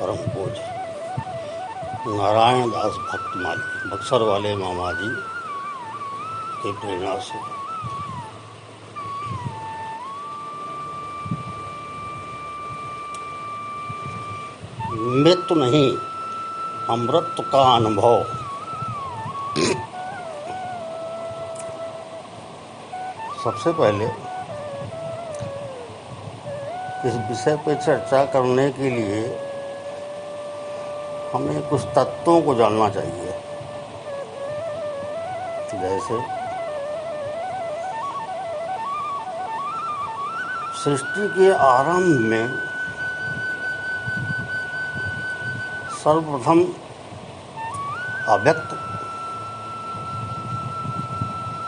परम पूज्य नारायण दास भक्तमाली बक्सर वाले मामा जी की प्रेरणा से मृत्यु नहीं अमृत का अनुभव। सबसे पहले इस विषय पर चर्चा करने के लिए हमें कुछ तत्वों को जानना चाहिए। जैसे सृष्टि के आरंभ में सर्वप्रथम अव्यक्त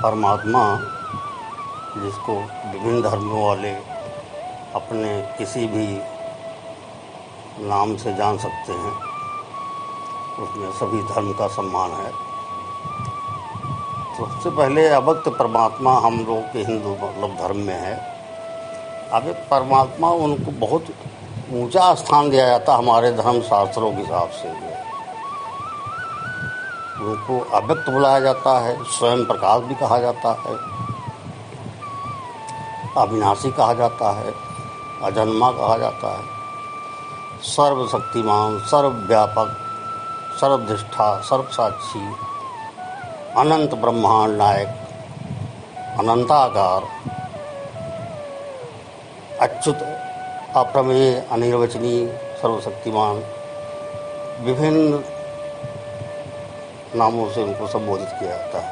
परमात्मा, जिसको विभिन्न धर्मों वाले अपने किसी भी नाम से जान सकते हैं, उसमें सभी धर्म का सम्मान है। सबसे पहले अव्यक्त परमात्मा हम लोग के हिंदू मतलब धर्म में है। अब परमात्मा उनको बहुत ऊंचा स्थान दिया जाता हमारे धर्म शास्त्रों के हिसाब से। उनको अव्यक्त बुलाया जाता है, स्वयं प्रकाश भी कहा जाता है, अविनाशी कहा जाता है, अजन्मा कहा जाता है, सर्वशक्तिमान, सर्वव्यापक, सर्वधिष्ठा, सर्वसाक्षी, अनंत ब्रह्मांड नायक, अनंताकार, अच्युत, अप्रमेय, अनिर्वचनीय, सर्वशक्तिमान, विभिन्न नामों से उनको संबोधित किया जाता है।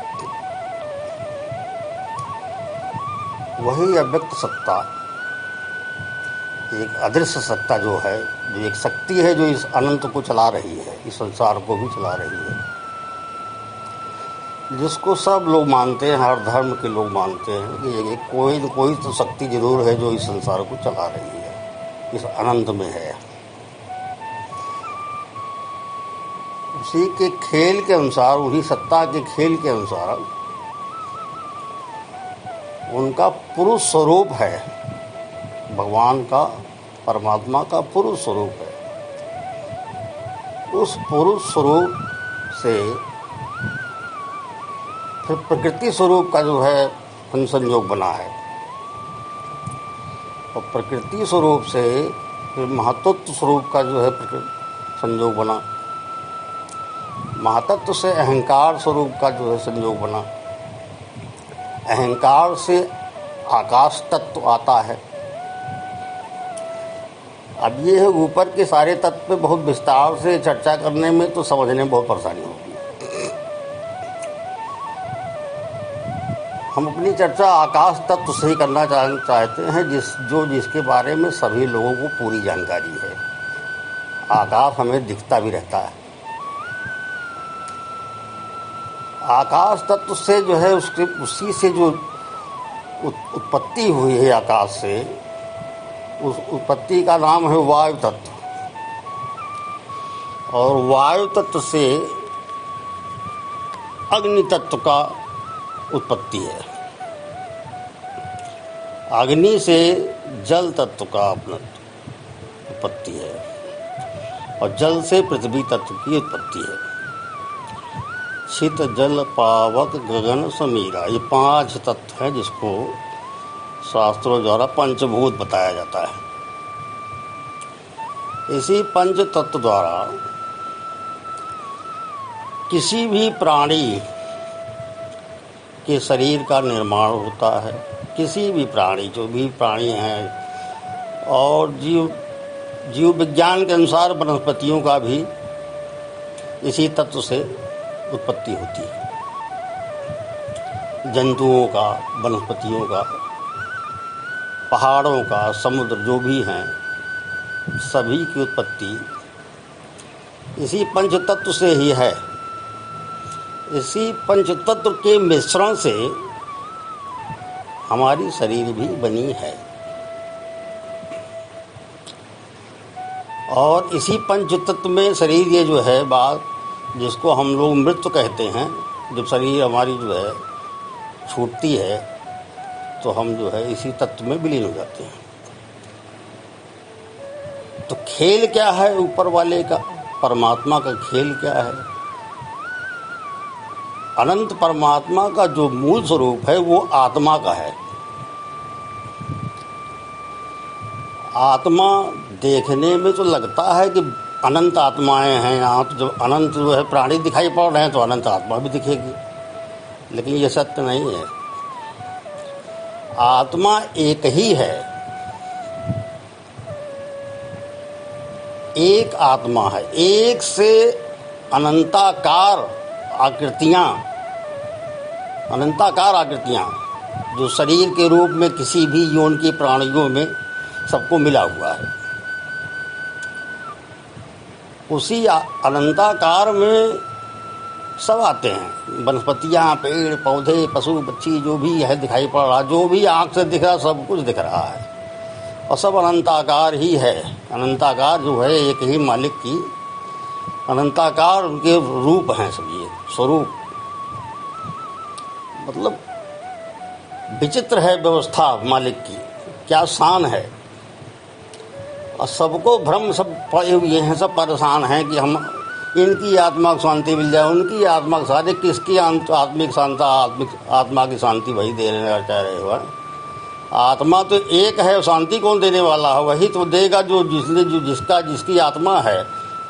वही अव्यक्त सत्ता, एक अदृश्य सत्ता जो है, जो एक शक्ति है जो इस अनंत को चला रही है, इस संसार को भी चला रही है, जिसको सब लोग मानते हैं, हर धर्म के लोग मानते हैं कि कोई न कोई तो शक्ति जरूर है जो इस संसार को चला रही है, इस अनंत में है। उसी के खेल के अनुसार, उसी सत्ता के खेल के अनुसार उनका पुरुष स्वरूप है, भगवान का, परमात्मा का पुरुष स्वरूप है। उस पुरुष स्वरूप से फिर प्रकृति स्वरूप का जो है संयोग बना है, और प्रकृति स्वरूप से फिर महतत्व स्वरूप का जो है संयोग बना, महातत्व से अहंकार स्वरूप का जो है संयोग बना, अहंकार से आकाश तत्व आता है। अब ये है, ऊपर के सारे तत्व पे बहुत विस्तार से चर्चा करने में तो समझने में बहुत परेशानी होगी। हम अपनी चर्चा आकाश तत्व से ही करना चाहते हैं, जिसके बारे में सभी लोगों को पूरी जानकारी है। आकाश हमें दिखता भी रहता है। आकाश तत्व से जो है उसी से जो उत्पत्ति हुई है आकाश से, उस उत्पत्ति का नाम है वायु तत्व, और वायु तत्व से अग्नि तत्व का उत्पत्ति है, अग्नि से जल तत्व का उत्पत्ति है, और जल से पृथ्वी तत्व की उत्पत्ति है। छित जल पावक गगन समीरा, ये 5 तत्व हैं जिसको शास्त्रों द्वारा पंचभूत बताया जाता है। इसी पंच तत्व द्वारा किसी भी प्राणी के शरीर का निर्माण होता है। किसी भी प्राणी, जो भी प्राणी हैं, और जीव विज्ञान के अनुसार वनस्पतियों का भी इसी तत्व से उत्पत्ति होती है। जंतुओं का, वनस्पतियों का, पहाड़ों का, समुद्र जो भी हैं, सभी की उत्पत्ति इसी पंच तत्व से ही है। इसी पंच तत्व के मिश्रण से हमारी शरीर भी बनी है, और इसी पंच तत्व में शरीर ये जो है बात, जिसको हम लोग मृत्यु कहते हैं, जब शरीर हमारी जो है छूटती है तो हम जो है इसी तत्व में विलीन हो जाते हैं। तो खेल क्या है ऊपर वाले का, परमात्मा का खेल क्या है? अनंत परमात्मा का जो मूल स्वरूप है वो आत्मा का है। आत्मा देखने में तो लगता है कि अनंत आत्माएं हैं यहाँ, तो जब अनंत जो है प्राणी दिखाई पड़ रहे हैं तो अनंत आत्मा भी दिखेगी, लेकिन ये सत्य नहीं है। आत्मा एक ही है, एक आत्मा है। एक से अनंताकार आकृतियां जो शरीर के रूप में किसी भी योनि के प्राणियों में सबको मिला हुआ है, उसी अनंताकार में सब आते हैं। वनस्पतियाँ, पेड़ पौधे, पशु पक्षी जो भी है दिखाई पड़ रहा, जो भी आँख से दिख रहा, सब कुछ दिख रहा है और सब अनंताकार ही है। अनंताकार जो है एक ही मालिक की अनंताकार उनके रूप हैं सब, ये स्वरूप। मतलब विचित्र है व्यवस्था मालिक की, क्या शान है। और सबको भ्रम, सब पड़े हुए हैं, सब परेशान हैं कि हम इनकी आत्मा को शांति मिल जाए, उनकी आत्मा को शांति, किसकी आत्मिक शांति, आत्मा की शांति वही देने चाह रहे हो। आत्मा तो एक है, शांति कौन देने वाला है? वही तो देगा जो जिसकी आत्मा है,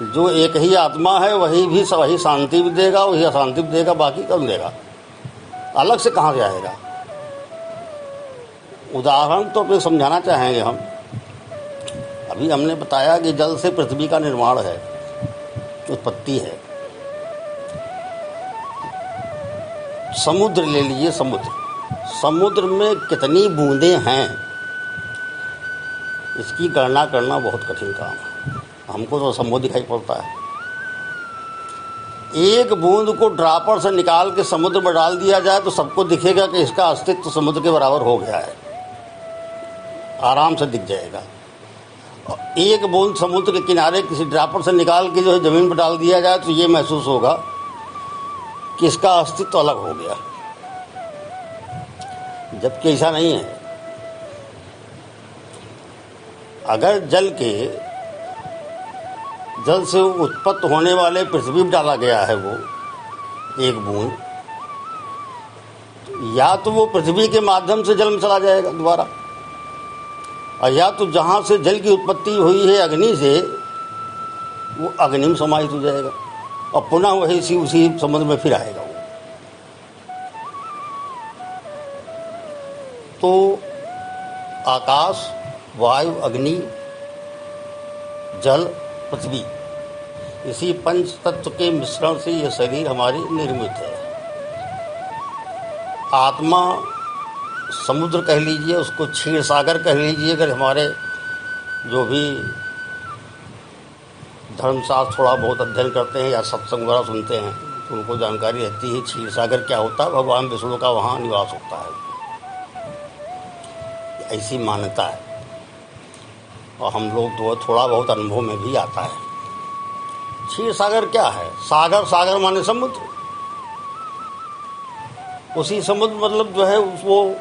जो एक ही आत्मा है वही शांति भी देगा, वही अशांति भी देगा। बाकी कौन देगा? अलग से कहाँ से आएगा? उदाहरण तो अपने समझाना चाहेंगे हम। अभी हमने बताया कि जल से पृथ्वी का निर्माण है, उत्पत्ति है। समुद्र ले लीजिए, समुद्र में कितनी बूंदें हैं, इसकी गणना करना बहुत कठिन काम है। हमको तो समुद्र दिखाई पड़ता है। एक बूंद को ड्रापर से निकाल के समुद्र में डाल दिया जाए तो सबको दिखेगा कि इसका अस्तित्व समुद्र के बराबर हो गया है, आराम से दिख जाएगा। एक बूंद समुद्र के किनारे किसी ड्रापर से निकाल के जो है जमीन पर डाल दिया जाए तो ये महसूस होगा कि इसका अस्तित्व अलग हो गया, जबकि ऐसा नहीं है। अगर जल से उत्पत्त होने वाले पृथ्वी में डाला गया है वो एक बूंद, या तो वो पृथ्वी के माध्यम से जल में चला जाएगा दोबारा, और या तो जहाँ से जल की उत्पत्ति हुई है अग्नि से, वो अग्नि में समाहित हो जाएगा और पुनः वही उसी समुद्र में फिर आएगा वो। तो आकाश, वायु, अग्नि, जल, पृथ्वी, इसी पंच तत्व के मिश्रण से ये शरीर हमारी निर्मित है। आत्मा समुद्र कह लीजिए, उसको क्षीर सागर कह लीजिए। अगर हमारे जो भी धर्मशास्त्र थोड़ा बहुत अध्ययन करते हैं या सत्संग वगैरह सुनते हैं तो उनको जानकारी रहती है क्षीर सागर क्या होता है। भगवान विष्णु का वहाँ निवास होता है, ऐसी मान्यता है। और हम लोग तो थोड़ा बहुत अनुभव में भी आता है। क्षीर सागर क्या है? सागर माने समुद्र। उसी समुद्र मतलब जो है वो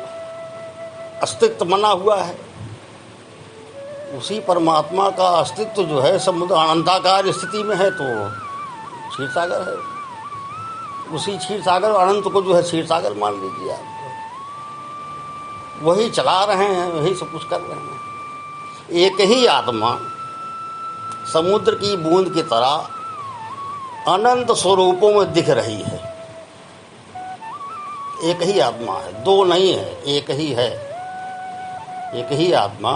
अस्तित्व बना हुआ है। उसी परमात्मा का अस्तित्व जो है समुद्र अनंताकार स्थिति में है तो क्षीर सागर है। उसी क्षीर सागर अनंत को जो है क्षीर सागर मान लीजिए आप। वही चला रहे हैं, वही सब कुछ कर रहे हैं। एक ही आत्मा समुद्र की बूंद की तरह अनंत स्वरूपों में दिख रही है। एक ही आत्मा है, दो नहीं है, एक ही है। एक ही आत्मा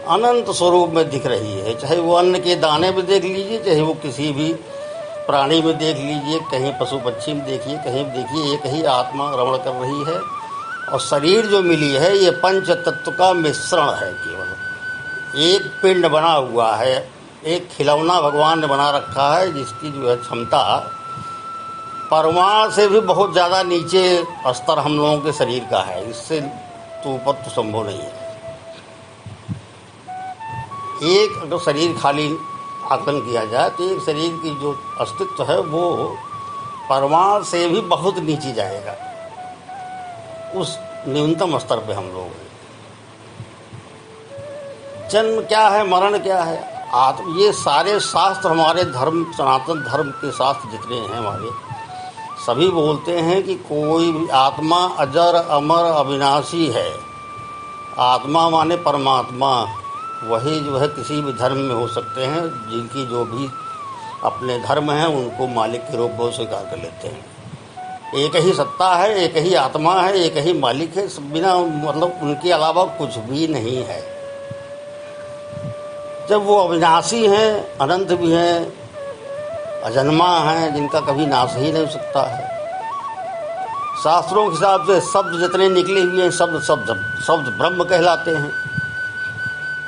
अनंत स्वरूप में दिख रही है। चाहे वो अन्न के दाने में देख लीजिए, चाहे वो किसी भी प्राणी में देख लीजिए, कहीं पशु पक्षी में देखिए, कहीं देखिए, एक ही आत्मा रमण कर रही है। और शरीर जो मिली है ये पंच तत्व का मिश्रण है। केवल एक पिंड बना हुआ है, एक खिलौना भगवान ने बना रखा है जिसकी जो है क्षमता परमाणु से भी बहुत ज़्यादा नीचे स्तर हम लोगों के शरीर का है। इससे तो ऊपर तो संभव नहीं है। एक अगर शरीर खाली आकलन किया जाए तो एक शरीर की जो अस्तित्व है वो परमाणु से भी बहुत नीचे जाएगा। उस न्यूनतम स्तर पे हम लोग हैं। जन्म क्या है, मरण क्या है, ये सारे शास्त्र हमारे धर्म, सनातन धर्म के शास्त्र जितने हैं हमारे, सभी बोलते हैं कि कोई भी आत्मा अजर अमर अविनाशी है। आत्मा माने परमात्मा, वही जो है किसी भी धर्म में हो सकते हैं, जिनकी जो भी अपने धर्म हैं उनको मालिक के रूप में स्वीकार कर लेते हैं। एक ही सत्ता है, एक ही आत्मा है, एक ही मालिक है, बिना मतलब उनके अलावा कुछ भी नहीं है। जब वो अविनाशी हैं, अनंत भी हैं, अजन्मा हैं, जिनका कभी नाश ही नहीं हो सकता है। शास्त्रों के हिसाब से शब्द जितने निकले हुए हैं, शब्द ब्रह्म कहलाते हैं।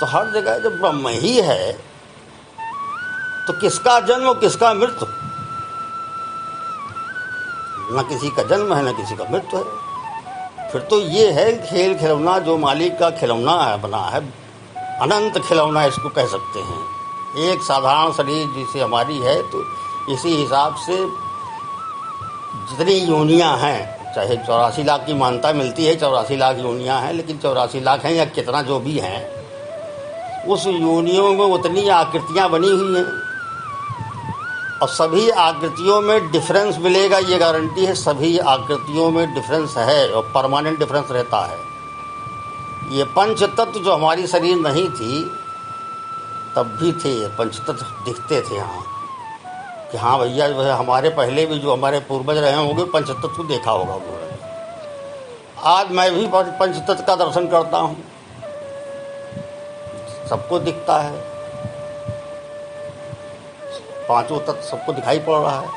तो हर जगह जब ब्रह्म ही है तो किसका जन्म और किसका मृत्यु? न किसी का जन्म है, न किसी का मृत्यु है। फिर तो ये है खेल खिलौना, जो मालिक का खिलौना है, बना है, अनंत खिलौना इसको कह सकते हैं। एक साधारण शरीर जैसे हमारी है, तो इसी हिसाब से जितनी योनियां हैं, चाहे 84 लाख की मान्यता मिलती है, 84 लाख योनियां हैं, लेकिन 84 लाख हैं या कितना जो भी हैं, उस योनियों में उतनी आकृतियां बनी हुई हैं। और सभी आकृतियों में डिफरेंस मिलेगा, ये गारंटी है। सभी आकृतियों में डिफरेंस है और परमानेंट डिफरेंस रहता है। ये पंच तत्व जो हमारी शरीर नहीं थी तब भी थे, पंच तत्व दिखते थे यहाँ कि हाँ भैया जो है हमारे पहले भी जो हमारे पूर्वज रहे होंगे पंच तत्व को देखा होगा उन्होंने। आज मैं भी पंच तत्व का दर्शन करता हूँ, सबको दिखता है, पांचों तत्व सबको दिखाई पड़ रहा है।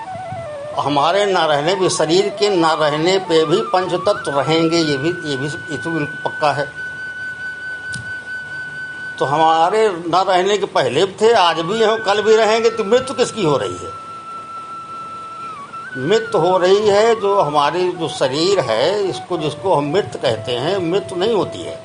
हमारे ना रहने भी, शरीर के ना रहने पे भी पंच तत्व रहेंगे, ये भी तो बिल्कुल पक्का है। तो हमारे ना रहने के पहले भी थे, आज भी हैं, कल भी रहेंगे। तो मृत्यु किसकी हो रही है? मृत्यु हो रही है जो हमारी जो शरीर है, इसको जिसको हम मृत्यु कहते हैं, मृत्यु नहीं होती है।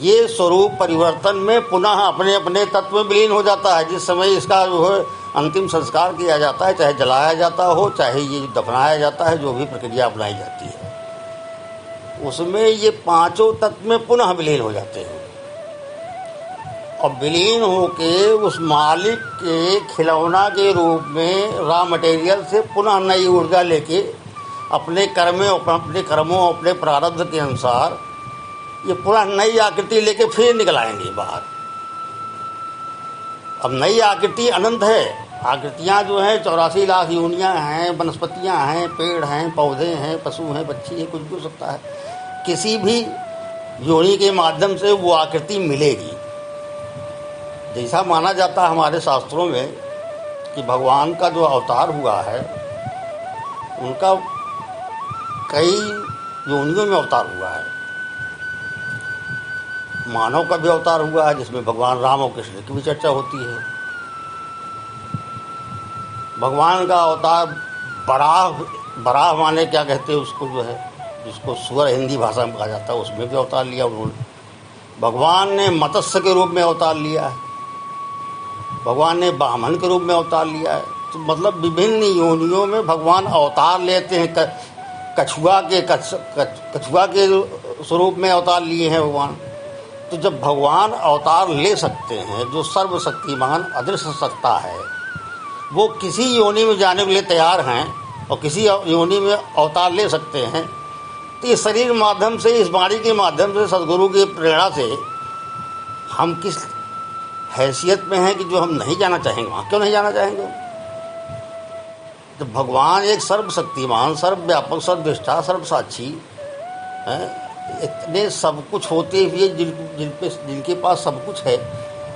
ये स्वरूप परिवर्तन में पुनः अपने अपने तत्व में विलीन हो जाता है। जिस समय इसका जो है अंतिम संस्कार किया जाता है, चाहे जलाया जाता हो, चाहे ये दफनाया जाता है, जो भी प्रक्रिया अपनाई जाती है, उसमें ये पांचों तत्व में पुनः विलीन हो जाते हैं। और विलीन होके उस मालिक के खिलौना के रूप में रॉ मटेरियल से पुनः नई ऊर्जा लेके अपने कर्मों अपने प्रारब्ध के अनुसार ये पूरा नई आकृति लेके फिर निकल आएंगे बाहर। अब नई आकृति अनंत है। आकृतियाँ जो हैं 84 लाख योनियाँ हैं, वनस्पतियाँ हैं, पेड़ हैं, पौधे हैं, पशु हैं, पक्षी हैं, कुछ भी हो सकता है। किसी भी योनि के माध्यम से वो आकृति मिलेगी। जैसा माना जाता है हमारे शास्त्रों में कि भगवान का जो अवतार हुआ है, उनका कई योनियों में अवतार हुआ है। मानव का भी अवतार हुआ है, जिसमें भगवान राम और कृष्ण की भी चर्चा होती है। भगवान का अवतार बराह माने क्या कहते हैं उसको, जो है जिसको सुअर हिंदी भाषा में कहा जाता है, उसमें भी अवतार लिया उन्होंने। भगवान ने मत्स्य के रूप में अवतार लिया है, भगवान ने ब्राह्मण के रूप में अवतार लिया है। तो मतलब विभिन्न योनियों में भगवान अवतार लेते हैं। कछुआ के स्वरूप में अवतार लिए हैं भगवान। तो जब भगवान अवतार ले सकते हैं, जो सर्वशक्तिमान अदृश्य सत्ता है, वो किसी योनि में जाने के लिए तैयार हैं और किसी योनि में अवतार ले सकते हैं, तो इस शरीर माध्यम से, इस वाणी के माध्यम से, सदगुरु की प्रेरणा से हम किस हैसियत में हैं कि जो हम नहीं जाना चाहेंगे वहाँ? क्यों नहीं जाना चाहेंगे? तो भगवान एक सर्वशक्तिमान, सर्वव्यापक, सर्वदृष्टा, सर्वसाक्षी है। इतने सब कुछ होते हुए जिनके पास सब कुछ है,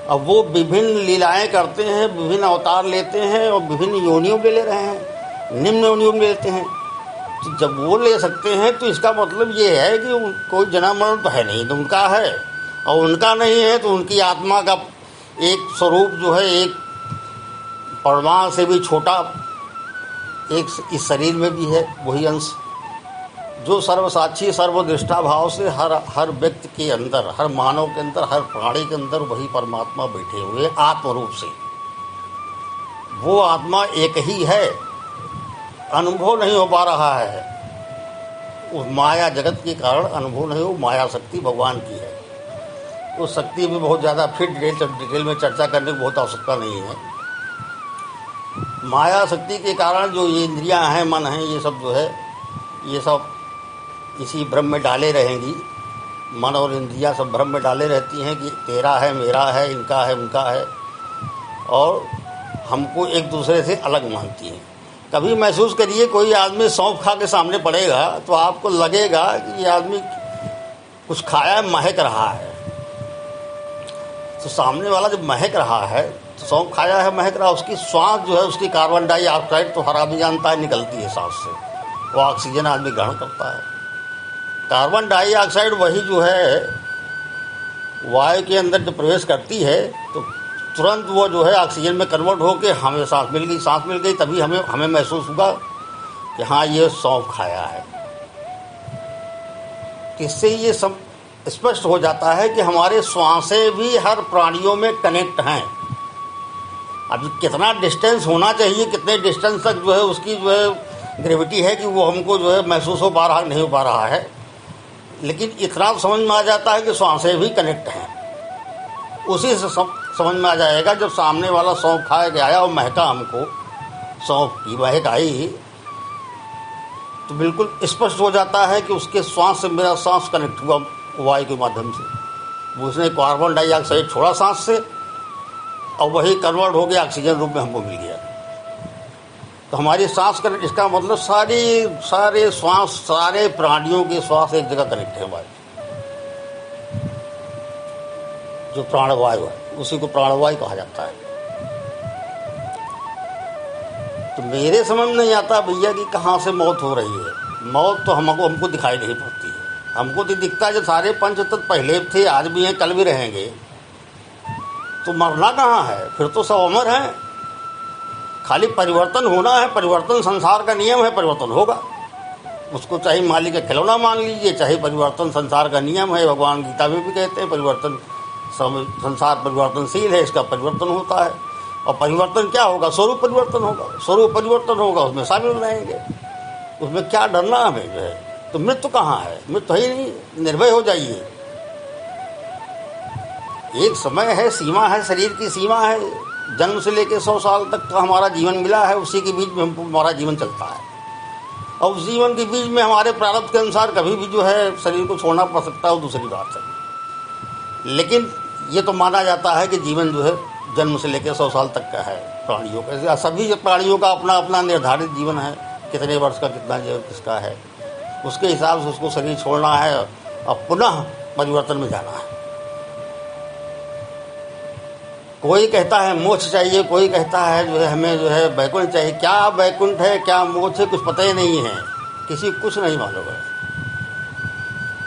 अब वो विभिन्न लीलाएं करते हैं, विभिन्न अवतार लेते हैं और विभिन्न योनियों में ले रहे हैं, निम्न योनियों में लेते हैं। तो जब वो ले सकते हैं तो इसका मतलब ये है कि कोई जन्म मरण तो है नहीं, तो उनका है, और उनका नहीं है तो उनकी आत्मा का एक स्वरूप जो है, एक परमाणु से भी छोटा एक इस शरीर में भी है, वही अंश जो सर्वसाक्षी सर्वदृष्टा भाव से हर व्यक्ति के अंदर, हर मानव के अंदर, हर प्राणी के अंदर वही परमात्मा बैठे हुए आत्म रूप से। वो आत्मा एक ही है, अनुभव नहीं हो पा रहा है। उस माया जगत के कारण अनुभव नहीं हो, माया शक्ति भगवान की है। उस शक्ति में बहुत ज़्यादा फिर डिटेल में चर्चा करने की बहुत आवश्यकता नहीं है। माया शक्ति के कारण जो ये इंद्रियां हैं, मन हैं, ये सब जो है, ये सब इसी भ्रम में डाले रहेंगी। मन और इंद्रियां सब भ्रम में डाले रहती हैं कि तेरा है, मेरा है, इनका है, उनका है, और हमको एक दूसरे से अलग मानती हैं। कभी महसूस करिए, कोई आदमी सौंफ खा के सामने पड़ेगा तो आपको लगेगा कि ये आदमी कुछ खाया है, महक रहा है। तो सामने वाला जब महक रहा है, तो सौंफ खाया है, महक रहा है, उसकी श्वास जो है, उसकी कार्बन डाइऑक्साइड तो हर आदमी जानता है निकलती है सांस से, वो ऑक्सीजन आदमी ग्रहण करता है। कार्बन डाइऑक्साइड वही जो है वायु के अंदर जब प्रवेश करती है तो तुरंत वो जो है ऑक्सीजन में कन्वर्ट होकर हमें सांस मिल गई, तभी हमें महसूस हुआ कि हाँ ये सौंफ खाया है। इससे ये सब स्पष्ट हो जाता है कि हमारे श्वासें भी हर प्राणियों में कनेक्ट हैं। अब कितना डिस्टेंस होना चाहिए, कितने डिस्टेंस तक जो है उसकी जो है ग्रेविटी है कि वो हमको जो है महसूस हो पा रहा नहीं हो पा रहा है, लेकिन इतना समझ में आ जाता है कि श्वासें भी कनेक्ट हैं। उसी से समझ में आ जाएगा जब सामने वाला सौंफ खा के आया और महका, हमको सौंफ की महक आई, तो बिल्कुल स्पष्ट हो जाता है कि उसके श्वास से मेरा सांस कनेक्ट हुआ वायु के माध्यम से। उसने कार्बन डाइऑक्साइड छोड़ा सांस से और वही कन्वर्ट हो गया ऑक्सीजन रूप में हमको मिल गया। तो हमारी सांस कनेक्ट, इसका मतलब सारे श्वास, सारे प्राणियों के श्वास एक जगह कनेक्ट है। वायु जो प्राणवायु है उसी को प्राणवायु कहा जाता है। तो मेरे समझ में नहीं आता भैया कि कहाँ से मौत हो रही है। मौत तो हमको दिखाई नहीं पड़ती है। हमको तो दिखता है जो सारे पंच तत्व पहले थे, आज भी हैं, कल भी रहेंगे, तो मरना कहाँ है? फिर तो सब अमर हैं, खाली परिवर्तन होना है। परिवर्तन संसार का नियम है, परिवर्तन होगा। उसको चाहे मालिक का खिलौना मान लीजिए, चाहे परिवर्तन संसार का नियम है। भगवान गीता में भी कहते हैं परिवर्तन, संसार परिवर्तनशील है, इसका परिवर्तन होता है। और परिवर्तन क्या होगा? स्वरूप परिवर्तन होगा। स्वरूप परिवर्तन होगा, उसमें शामिल रहेंगे, उसमें क्या डरना हमें जो है। तो मृत्यु कहाँ है? मृत्यु ही नहीं, निर्भय हो जाइए। एक समय है, सीमा है, शरीर की सीमा है। जन्म से लेकर 100 साल तक का हमारा जीवन मिला है, उसी के बीच में हमारा जीवन चलता है। और उस जीवन के बीच में हमारे प्रारब्ध के अनुसार कभी भी जो है शरीर को छोड़ना पड़ सकता है, वो दूसरी बात है। लेकिन ये तो माना जाता है कि जीवन जो है जन्म से लेकर 100 साल तक का है प्राणियों का। सभी प्राणियों का अपना अपना निर्धारित जीवन है, कितने वर्ष का, कितना जीवन किसका है, उसके हिसाब से उसको शरीर छोड़ना है और पुनः परिवर्तन में जाना है। कोई कहता है मोक्ष चाहिए, कोई कहता है जो है हमें जो है वैकुंठ चाहिए। क्या वैकुंठ है, क्या मोक्ष है, कुछ पता ही नहीं है, किसी कुछ नहीं मालूम है।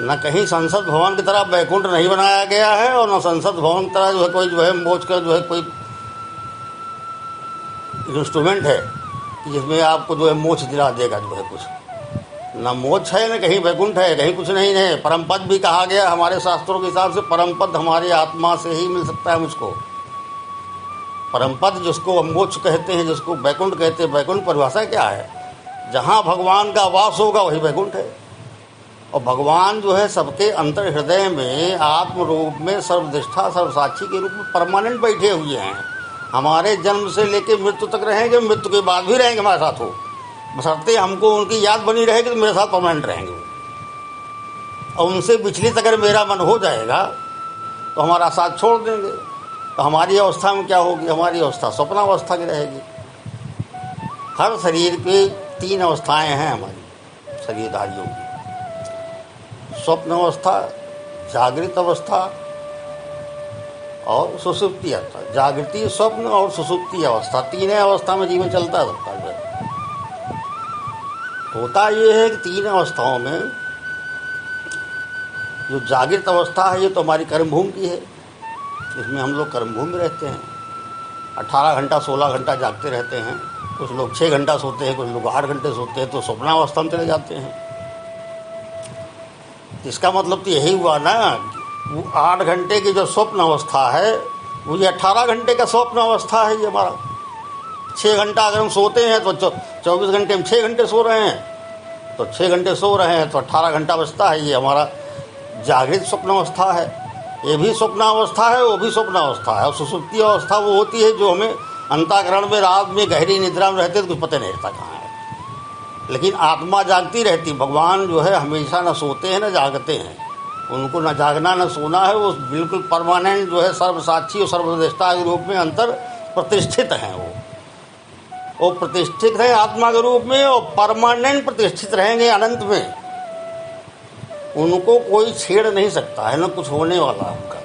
न कहीं संसद भवन की तरह वैकुंठ नहीं बनाया गया है, और न संसद भवन की तरह जो है कोई जो है मोक्ष का जो है कोई इंस्ट्रूमेंट है कि जिसमें आपको जो है मोक्ष दिला देगा जो है कुछ। न मोक्ष है, न कहीं वैकुंठ है, कहीं कुछ नहीं है। परम पद भी कहा गया हमारे शास्त्रों के हिसाब से, परम पद हमारी आत्मा से ही मिल सकता है मुझको। परम पद जिसको हम मोक्ष कहते हैं, जिसको वैकुंठ कहते हैं, वैकुंठ परिभाषा क्या है? जहाँ भगवान का वास होगा वही वैकुंठ है। और भगवान जो है सबके अंतर हृदय में आत्म रूप में सर्वनिष्ठा सर्वसाक्षी के रूप में परमानेंट बैठे हुए हैं। हमारे जन्म से लेकर मृत्यु तक रहेंगे, मृत्यु के बाद भी रहेंगे हमारे साथ। हो बशर्ते हमको उनकी याद बनी रहेगी तो मेरे साथ परमानेंट रहेंगे वो। और उनसे विचलित अगर मेरा मन हो जाएगा तो हमारा साथ छोड़ देंगे। तो हमारी अवस्था में क्या होगी? हमारी अवस्था स्वप्नावस्था की रहेगी। हर शरीर की 3 अवस्थाएं हैं हमारी शरीरधारियों की। स्वप्न अवस्था, जागृत अवस्था और सुषुप्ति अवस्था। जागृति, स्वप्न और सुषुप्ति अवस्था, 3 अवस्था में जीवन चलता है सबका। होता ये है कि 3 अवस्थाओं में जो जागृत अवस्था है ये तो हमारी कर्मभूमि की है। इसमें हम लोग कर्मभूमि में रहते हैं, 18 घंटा 16 घंटा जागते रहते हैं। कुछ लोग 6 घंटा सोते हैं, कुछ लोग 8 घंटे सोते हैं, तो स्वप्नावस्था में चले जाते हैं। इसका मतलब तो यही हुआ ना, वो 8 घंटे की जो स्वप्न अवस्था है वो ये 18 घंटे का स्वप्न अवस्था है। ये हमारा 6 घंटा अगर हम सोते हैं तो 24 घंटे में 6 घंटे सो रहे हैं, तो 6 घंटे सो रहे हैं तो 18 घंटा बचता है। ये हमारा जागृत स्वप्न अवस्था है। ये भी स्वप्नावस्था है, वो भी स्वप्नावस्था है। और सुसुप्ति अवस्था वो होती है जो हमें अंतःकरण में रात में गहरी निद्रा में रहते तो कुछ पता नहीं रहता कहाँ है, लेकिन आत्मा जागती रहती। भगवान जो है हमेशा न सोते हैं न जागते हैं, उनको न जागना न सोना है। वो बिल्कुल परमानेंट जो है सर्वसाक्षी और सर्वद्रष्टा के रूप में अंतर प्रतिष्ठित हैं। वो प्रतिष्ठित है आत्मा के रूप में और परमानेंट प्रतिष्ठित रहेंगे अनंत में। उनको कोई छेड़ नहीं सकता है, न कुछ होने वाला है उनका,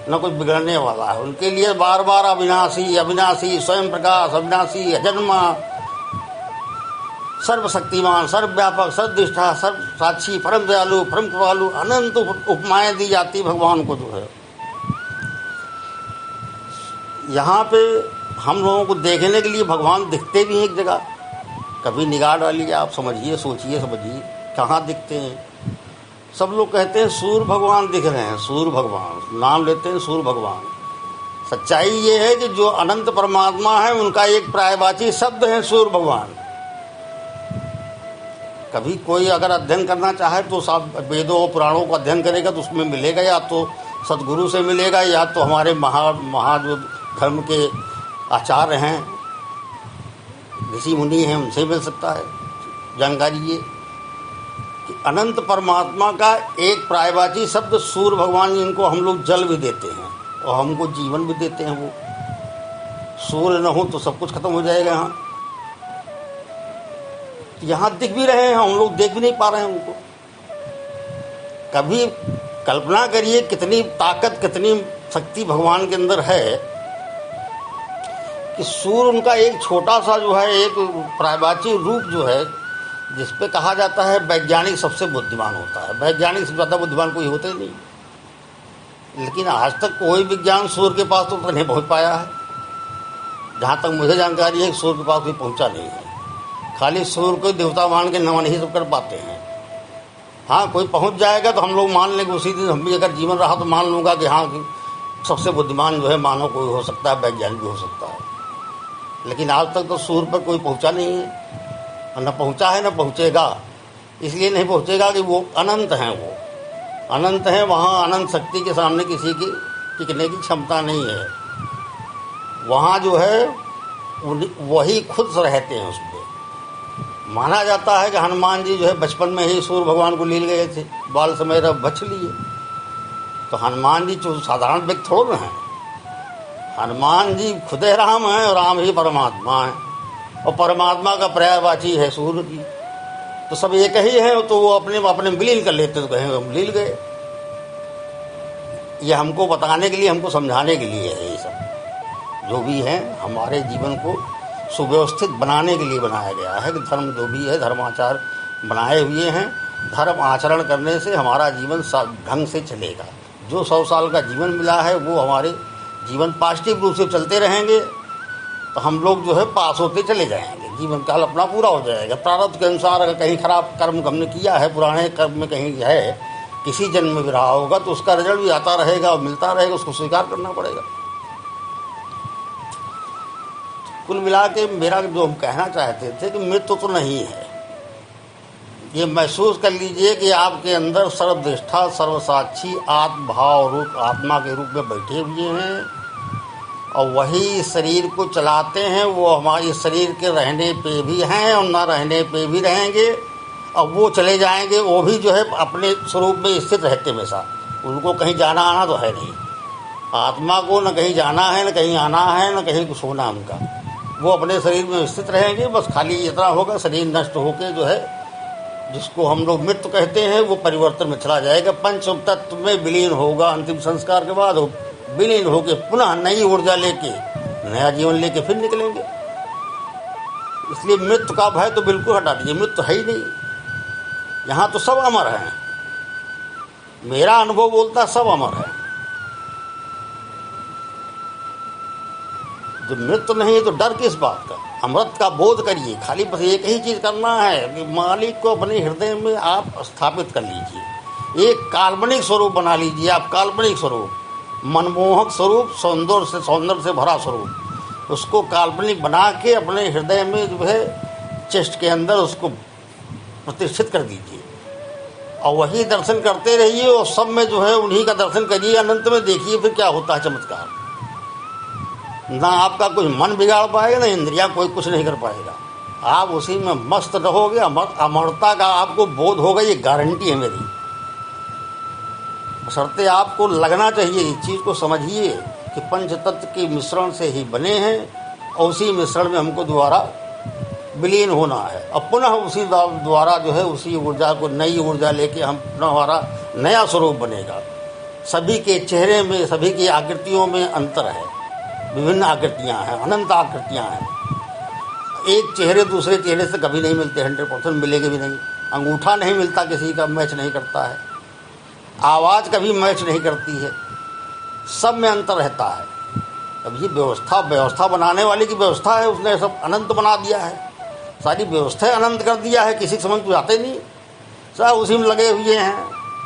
न कुछ बिगड़ने वाला है। उनके लिए बार बार अविनाशी अविनाशी स्वयं प्रकाश अविनाशी अजन्मा सर्वशक्तिमान सर्वव्यापक सर्वनिष्ठा सर्व साक्षी परम दयालु परम कृपालु अनंत उपमाएं दी जाती भगवान को जो है। यहाँ पे हम लोगों को देखने के लिए भगवान दिखते भी हैं एक जगह। कभी निगाह डालिए आप, समझिए सोचिए समझिए कहाँ दिखते हैं। सब लोग कहते हैं सूर्य भगवान दिख रहे हैं, सूर्य भगवान नाम लेते हैं सूर्य भगवान। सच्चाई ये है कि जो अनंत परमात्मा है उनका एक पर्यायवाची शब्द है सूर्य भगवान। कभी कोई अगर अध्ययन करना चाहे तो सब वेदों और पुराणों को अध्ययन करेगा तो उसमें मिलेगा, या तो सदगुरु से मिलेगा या तो हमारे महा जो धर्म के आचार्य हैं ऋषि मुनि हैं उनसे मिल सकता है जानकारी। ये कि अनंत परमात्मा का एक पर्यायवाची शब्द सूर्य भगवान, जिनको हम लोग जल भी देते हैं और हमको जीवन भी देते हैं। वो सूर्य न हो तो सब कुछ खत्म हो जाएगा। यहाँ दिख भी रहे हैं, हम लोग देख भी नहीं पा रहे हैं उनको। कभी कल्पना करिए कितनी ताकत कितनी शक्ति भगवान के अंदर है कि सूर्य उनका एक छोटा सा जो है एक पर्यायवाची रूप जो है, जिसपे कहा जाता है वैज्ञानिक सबसे बुद्धिमान होता है। वैज्ञानिक से ज़्यादा बुद्धिमान कोई होते नहीं, लेकिन आज तक कोई विज्ञान सूर्य के पास तो नहीं पहुँच पाया है। जहाँ तक मुझे जानकारी है सूर्य के पास कोई पहुँचा नहीं है। खाली सूर्य को देवता मान के नमन ही सब कर पाते हैं। हाँ, कोई पहुँच जाएगा तो हम लोग मान लेंगे उसी दिन। हम भी अगर जीवन रहा तो मान लूँगा कि हाँ सबसे बुद्धिमान जो है मानव कोई हो सकता है, वैज्ञानिक भी हो सकता है। लेकिन आज तक तो सूर्य पर कोई पहुँचा नहीं है, न पहुँचा है न पहुँचेगा। इसलिए नहीं पहुँचेगा कि वो अनंत हैं, वो अनंत हैं। वहाँ अनंत शक्ति के सामने किसी की टिकने की क्षमता नहीं है। वहाँ जो है वही खुद रहते हैं उसमें। माना जाता है कि हनुमान जी जो है बचपन में ही सूर्य भगवान को लील गए थे, बाल समय रह बच लिए। तो हनुमान जी जो साधारण व्यक्ति थोड़ा ना है, हनुमान जी खुद राम हैं और राम ही परमात्मा है, और परमात्मा का पर्यायवाची है सूर्य की। तो सब एक ही हैं, तो वो अपने अपने विलीन कर लेते तो कहेंगे हम लील गए। ये हमको बताने के लिए, हमको समझाने के लिए है। ये सब जो भी है हमारे जीवन को सुव्यवस्थित बनाने के लिए बनाया गया है कि धर्म जो भी है धर्माचार बनाए हुए हैं। धर्म आचरण करने से हमारा जीवन ढंग से चलेगा। जो 100 साल का जीवन मिला है वो हमारे जीवन पॉजिटिव रूप से चलते रहेंगे तो हम लोग जो है पास होते चले जाएंगे। जीवन काल अपना पूरा हो जाएगा। प्रारब्ध के अनुसार अगर कहीं खराब कर्म हमने किया है, पुराने कर्म में कहीं है, किसी जन्म में भी रहा होगा, तो उसका रिजल्ट भी आता रहेगा और मिलता रहेगा, उसको स्वीकार करना पड़ेगा। कुल मिला के मेरा जो हम कहना चाहते थे कि मृत्यु तो नहीं है। ये महसूस कर लीजिए कि आपके अंदर सर्वनिष्ठा सर्वसाक्षी आत्मभाव रूप आत्मा के रूप में बैठे हुए हैं और वही शरीर को चलाते हैं। वो हमारे शरीर के रहने पे भी हैं और ना रहने पे भी रहेंगे, और वो चले जाएंगे। वो भी जो है अपने स्वरूप में स्थित रहते हमेशा। उनको कहीं जाना आना तो है नहीं। आत्मा को न कहीं जाना है न कहीं आना है न कहीं कुछ होना उनका। वो अपने शरीर में स्थित रहेंगे। बस खाली इतना होगा शरीर नष्ट होकर जो है, जिसको हम लोग मृत्यु कहते हैं, वो परिवर्तन में चला जाएगा। पंच तत्व में विलीन होगा। अंतिम संस्कार के बाद विलीन होकर पुनः नई ऊर्जा लेके नया जीवन लेके फिर निकलेंगे। इसलिए मृत्यु का भय तो बिल्कुल हटा दीजिए। मृत्यु है ही नहीं। यहाँ तो सब अमर हैं। मेरा अनुभव बोलता सब अमर है। जो मृत्यु नहीं है तो डर किस बात का। अमृत का बोध करिए। खाली बस एक ही चीज़ करना है कि मालिक को अपने हृदय में आप स्थापित कर लीजिए। एक काल्पनिक स्वरूप बना लीजिए। आप काल्पनिक स्वरूप, मनमोहक स्वरूप, सौंदर्य से भरा स्वरूप, उसको काल्पनिक बना के अपने हृदय में जो है चेस्ट के अंदर उसको प्रतिष्ठित कर दीजिए। और वही दर्शन करते रहिए और सब में जो है उन्हीं का दर्शन करिए, अनंत में देखिए फिर क्या होता है चमत्कार। ना आपका कुछ मन बिगाड़ पाएगा, ना इंद्रियां कोई कुछ नहीं कर पाएगा। आप उसी में मस्त रहोगे, अमरता का आपको बोध होगा, ये गारंटी है मेरी। बशर्ते आपको लगना चाहिए, इस चीज़ को समझिए कि पंच तत्व के मिश्रण से ही बने हैं और उसी मिश्रण में हमको दोबारा विलीन होना है। अब पुनः उसी द्वारा जो है उसी ऊर्जा को, नई ऊर्जा लेके हम पुनः हमारा नया स्वरूप बनेगा। सभी के चेहरे में, सभी की आकृतियों में अंतर है, विभिन्न आकृतियाँ हैं, अनंत आकृतियाँ हैं। एक चेहरे दूसरे चेहरे से कभी नहीं मिलते, 100% मिलेंगे भी नहीं। अंगूठा नहीं मिलता, किसी का मैच नहीं करता है। आवाज़ कभी मैच नहीं करती है, सब में अंतर रहता है। अब ये व्यवस्था बनाने वाले की व्यवस्था है, उसने सब अनंत बना दिया है, सारी व्यवस्था अनंत कर दिया है। किसी समझ तो आते नहीं, सब उसी में लगे हुए हैं,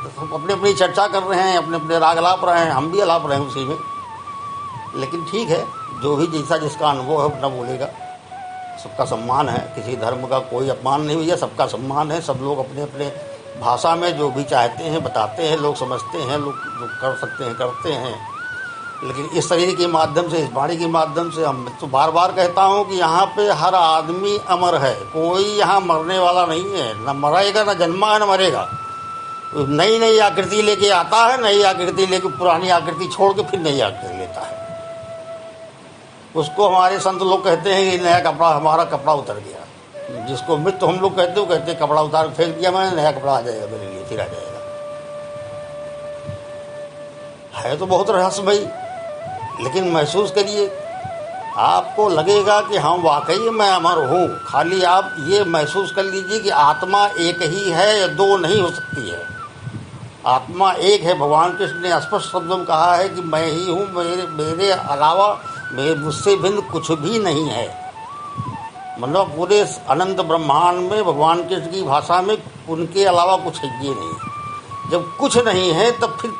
सब अपनी अपनी चर्चा कर रहे हैं, अपने अपने राग अलाप रहे हैं, हम भी अलाप रहे हैं उसी में। लेकिन ठीक है, जो भी जैसा जिसका अनुभव है अपना बोलेगा। सबका सम्मान है, किसी धर्म का कोई अपमान नहीं हुई है, सबका सम्मान है। सब लोग अपने अपने भाषा में जो भी चाहते हैं बताते हैं, लोग समझते हैं, लोग जो कर सकते हैं करते हैं। लेकिन इस शरीर के माध्यम से, इस वाणी के माध्यम से हम तो बार बार कहता हूँ कि यहाँ पे हर आदमी अमर है, कोई यहाँ मरने वाला नहीं है। न मरेगा, न जन्मा है, न मरेगा। नई नई आकृति लेके आता है, नई आकृति लेके पुरानी आकृति छोड़ के फिर नई आकृति लेता है। उसको हमारे संत लोग कहते हैं कि नया कपड़ा, हमारा कपड़ा उतर गया। जिसको मृत्यु हम लोग कहते हो, कहते कपड़ा उतार फेंक दिया मैंने, नया कपड़ा आ जाएगा मेरे लिए, फिर आ जाएगा। है तो बहुत रहस्यमयी, लेकिन महसूस करिए, आपको लगेगा कि हाँ वाकई मैं अमर हूँ। खाली आप ये महसूस कर लीजिए कि आत्मा एक ही है, दो नहीं हो सकती है। आत्मा एक है। भगवान कृष्ण ने स्पष्ट शब्दों में कहा है कि मैं ही हूँ, मेरे अलावा मुझसे भिन्न कुछ भी नहीं है। मतलब पूरे अनंत ब्रह्मांड में भगवान कृष्ण की भाषा में उनके अलावा कुछ है ये नहीं। जब कुछ नहीं है तब फिर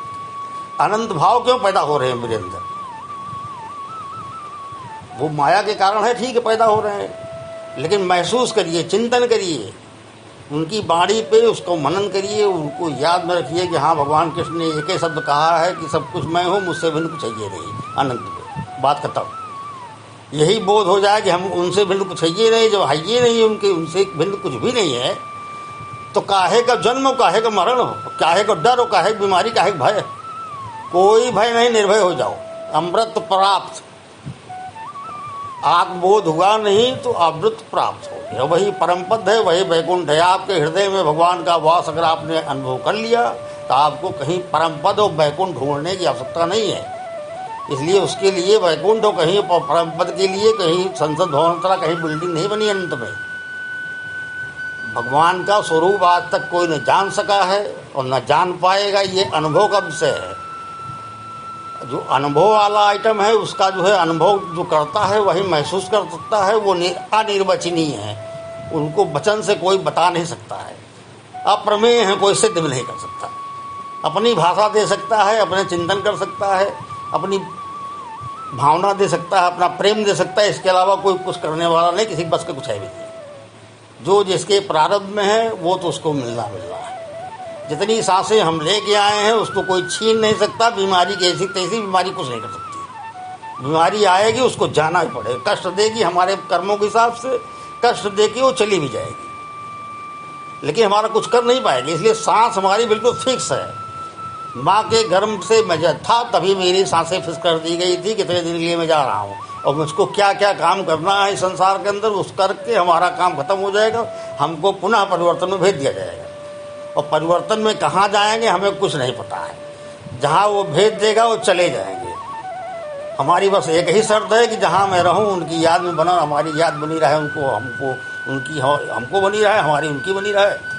अनंत भाव क्यों पैदा हो रहे हैं मेरे अंदर? वो माया के कारण है, ठीक है, पैदा हो रहे हैं। लेकिन महसूस करिए, चिंतन करिए, उनकी बाणी पे उसको मनन करिए, उनको याद में रखिए कि हाँ भगवान कृष्ण ने एक ही शब्द कहा है कि सब कुछ मैं हूँ, मुझसे भिन्न कुछ चाहिए नहीं अनंत में। बात खत्म। यही बोध हो जाए कि हम उनसे भिन्न कुछ चाहिए नहीं, जब है ये नहीं उनके, उनसे भिन्न कुछ भी नहीं है, तो काहे का जन्म हो, काहे का मरण हो, काहे का डर हो, काहे की बीमारी, काहे का भय? कोई भय नहीं, निर्भय हो जाओ। अमृत प्राप्त, आत्मबोध हुआ नहीं तो अमृत प्राप्त हो गया। वही परम पद है, वही वैकुंठ है। आपके हृदय में भगवान का वास अगर आपने अनुभव कर लिया तो आपको कहीं परम पद और वैकुंठ ढूंढने की आवश्यकता नहीं है। इसलिए उसके लिए वैकुंठ हो, कहीं परम पद के लिए कहीं संसद भवन तरह कहीं बिल्डिंग नहीं बनी अनंत में। भगवान का स्वरूप आज तक कोई न जान सका है और न जान पाएगा, ये अनुभव का विषय है। जो अनुभव वाला आइटम है उसका जो है अनुभव जो करता है वही महसूस कर सकता है, वो अनिर्वचनीय है, उनको वचन से कोई बता नहीं सकता है, अप्रमेय है, कोई सिद्ध भी नहीं कर सकता। अपनी भाषा दे सकता है, अपने चिंतन कर सकता है, अपनी भावना दे सकता है, अपना प्रेम दे सकता है, इसके अलावा कोई कुछ करने वाला नहीं, किसी बस का कुछ है भी नहीं। जो जिसके प्रारब्ध में है वो तो उसको मिलना है। जितनी सांसें हम लेके आए हैं उसको कोई छीन नहीं सकता। बीमारी की ऐसी तैसी बीमारी कुछ नहीं कर सकती। बीमारी आएगी, उसको जाना ही पड़ेगा। कष्ट देगी हमारे कर्मों के हिसाब से, कष्ट देगी वो चली भी जाएगी, लेकिन हमारा कुछ कर नहीं पाएगी। इसलिए सांस हमारी बिल्कुल फिक्स है। माँ के गर्भ से मैं जब था तभी मेरी सांसें फिक्स कर दी गई थी, कितने दिन के लिए मैं जा रहा हूँ और मुझको क्या क्या काम करना है इस संसार के अंदर, उस करके हमारा काम खत्म हो जाएगा। हमको पुनः परिवर्तन में भेज दिया जाएगा और परिवर्तन में कहाँ जाएंगे हमें कुछ नहीं पता है। जहाँ वो भेज देगा वो चले जाएंगे। हमारी बस एक ही शर्त है कि जहाँ मैं रहूँ उनकी याद में बना, हमारी याद बनी रहे, उनको हमको बनी रहे, हमारी उनकी बनी रहे।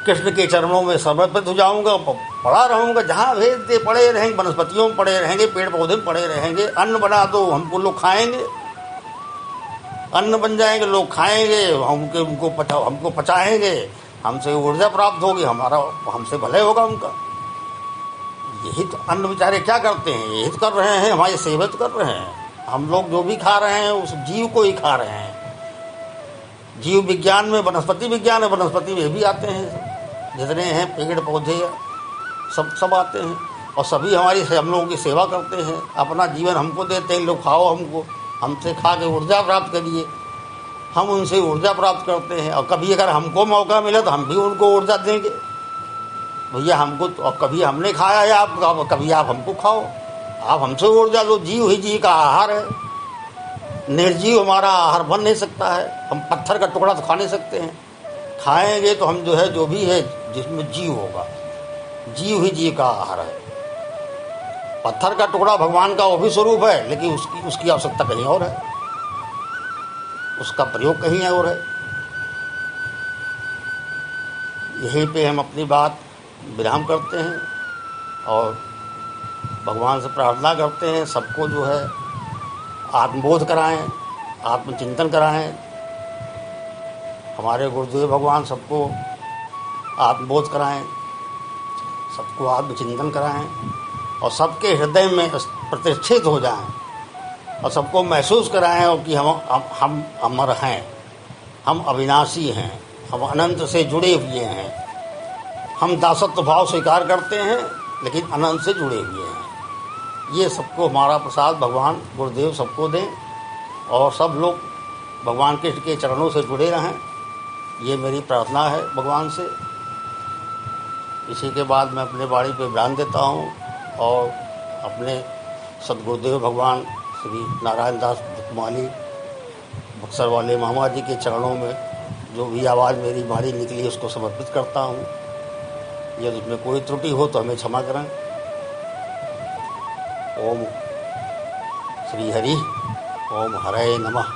कृष्ण के चरणों में समर्पित हो जाऊँगा, पड़ा रहूँगा। जहाँ भेज दे पड़े रहेंगे, वनस्पतियों में पड़े रहेंगे, पेड़ पौधे में पड़े रहेंगे। अन्न बना दो, हमको लोग खाएंगे, अन्न बन जाएंगे, लोग खाएंगे, हमको पचाएंगे, हमसे ऊर्जा प्राप्त होगी, हमारा हमसे भले होगा उनका। यही तो अन्न बेचारे क्या करते हैं, यही तो कर रहे हैं, हमारी सेवा तो कर रहे हैं। हम लोग जो भी खा रहे हैं उस जीव को ही खा रहे हैं। जीव विज्ञान में वनस्पति विज्ञान है, वनस्पति में भी आते हैं। जितने हैं पेड़ पौधे सब आते हैं और सभी हम लोगों की सेवा करते हैं, अपना जीवन हमको देते हैं, लोग खाओ हमको, हमसे खा के ऊर्जा प्राप्त करिए, हम उनसे ऊर्जा प्राप्त करते हैं। और कभी अगर हमको मौका मिला तो हम भी उनको ऊर्जा देंगे, भैया हमको तो, और कभी हमने खाया है आप, कभी आप हमको खाओ, आप हमसे ऊर्जा लो। जीव ही जीव का आहार है, निर्जीव हमारा आहार बन नहीं सकता है। हम पत्थर का टुकड़ा तो खा नहीं सकते हैं, खाएंगे तो हम जो है जो भी है जिसमें जीव होगा, जीव ही जीव का आहार है। पत्थर का टुकड़ा भगवान का वो भी स्वरूप है, लेकिन उसकी आवश्यकता कहीं और है, उसका प्रयोग कहीं और है। यहीं पे हम अपनी बात विराम करते हैं और भगवान से प्रार्थना करते हैं सबको जो है आत्मबोध कराएं, आत्मचिंतन कराएं। हमारे गुरुदेव भगवान सबको आत्मबोध कराएं, सबको आत्मचिंतन कराएं और सबके हृदय में प्रतिष्ठित हो जाएं और सबको महसूस कराएं और कि हम अमर हैं, हम अविनाशी हैं, हम अनंत से जुड़े हुए हैं। हम दासत्व भाव स्वीकार करते हैं लेकिन अनंत से जुड़े हुए हैं। ये सबको हमारा प्रसाद भगवान गुरुदेव सबको दें और सब लोग भगवान कृष्ण के चरणों से जुड़े रहें, ये मेरी प्रार्थना है भगवान से। इसी के बाद मैं अपने वाणी पे विराम देता हूँ और अपने सदगुरुदेव भगवान श्री नारायण दास दुखमाली बक्सर वाले महामा जी के चरणों में जो भी आवाज़ मेरी वाणी निकली उसको समर्पित करता हूँ। यदि उसमें कोई त्रुटि हो तो हमें क्षमा करें। ओम श्री हरि, ओम हरे नमः।